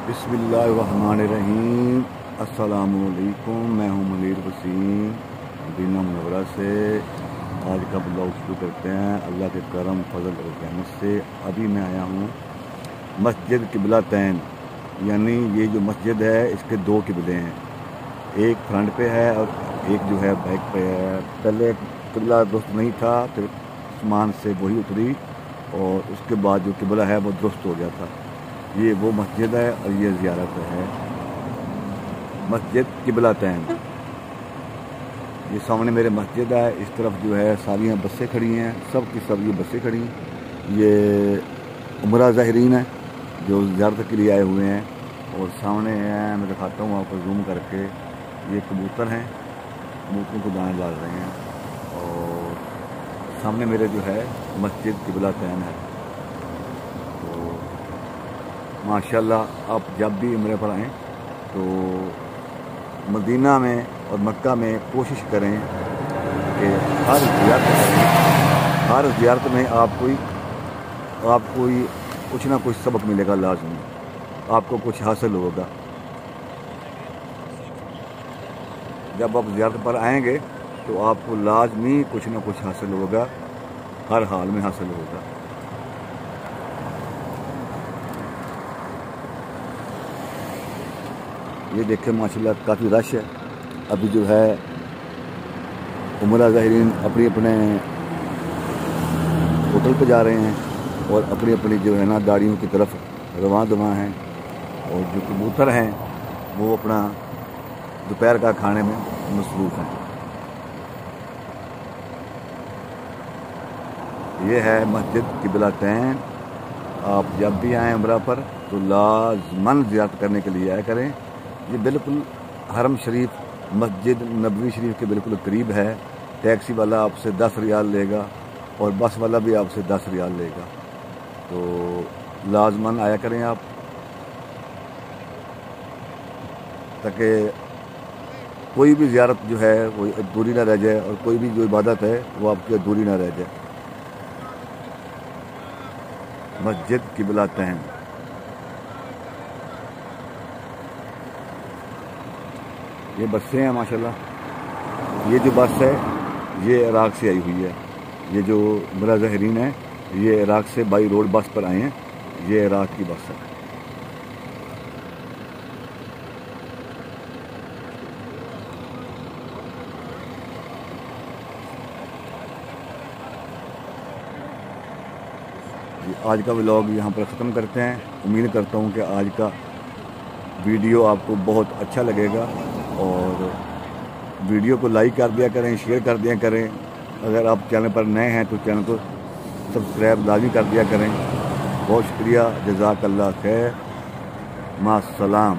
बिस्मिल्लाहिर्रहमानिर्रहीम। अस्सलामुअलैकुम। मैं हूं मुनीर वसीम मदीना मुनव्वरा से। आज का ब्लॉग शुरू करते हैं अल्लाह के करम फजल और रहमत से। अभी मैं आया हूं मस्जिद किबला तैन, यानी ये जो मस्जिद है इसके दो किबले हैं, एक फ्रंट पे है और एक जो है बैक पे है। पहले किबला दुरुस्त नहीं था, फिर आसमान से वही उतरी और उसके बाद जो किबला है वो दुरुस्त हो गया था। ये वो मस्जिद है और ये ज़ियारत है मस्जिद किबला तैन। ये सामने मेरे मस्जिद है, इस तरफ जो है सारी बसें खड़ी हैं, सब की सब ये बसें खड़ी हैं। ये उमरा ज़ाहिरीन है जो ज़ियारत के लिए आए हुए हैं। और सामने है, मैं दिखाता हूँ आपको जूम करके, ये कबूतर हैं, कबूतरों को दाना डाल रहे हैं। और सामने मेरे जो है मस्जिद किबला तैन है। तो माशाल्लाह आप जब भी उम्रे पर आएँ तो मदीना में और मक्का में कोशिश करें कि हर ज़ियारत में आपको कुछ ना कुछ सबक मिलेगा, लाज़मी आपको कुछ हासिल होगा। जब आप ज़ियारत पर आएंगे तो आपको लाज़मी कुछ ना कुछ हासिल होगा, हर हाल में हासिल होगा। ये देखें माशाल्लाह काफ़ी रश है। अभी जो है उमरा ज़ाहिरीन अपने होटल पे जा रहे हैं और अपनी जो है ना गाड़ियों की तरफ रवां दवां हैं। और जो कबूतर हैं वो अपना दोपहर का खाने में मसरूफ़ हैं। ये है मस्जिद किबला तैन। आप जब भी आएँ उमरा पर तो लाज़मन ज़ियारत करने के लिए आया करें। ये बिल्कुल हरम शरीफ मस्जिद नबवी शरीफ के बिल्कुल करीब है। टैक्सी वाला आपसे 10 रियाल लेगा और बस वाला भी आपसे 10 रियाल लेगा। तो लाज़मन आया करें आप, ताकि कोई भी ज़ियारत जो है वो अधूरी ना रह जाए और कोई भी जो इबादत है वो आपकी अधूरी ना रह जाए। मस्जिद किबला तैन। ये बसें हैं माशाल्लाह। ये जो बस है ये इराक़ से आई हुई है। ये जो उमरा ज़ाहिरीन है ये इराक़ से बाई रोड बस पर आए हैं। ये इराक़ की बस है। आज का व्लॉग यहाँ पर ख़त्म करते हैं। उम्मीद करता हूँ कि आज का वीडियो आपको बहुत अच्छा लगेगा और वीडियो को लाइक कर दिया करें, शेयर कर दिया करें। अगर आप चैनल पर नए हैं तो चैनल को सब्सक्राइब लाजमी कर दिया करें। बहुत शुक्रिया। जज़ाकल्लाह खैर। मास्सलाम।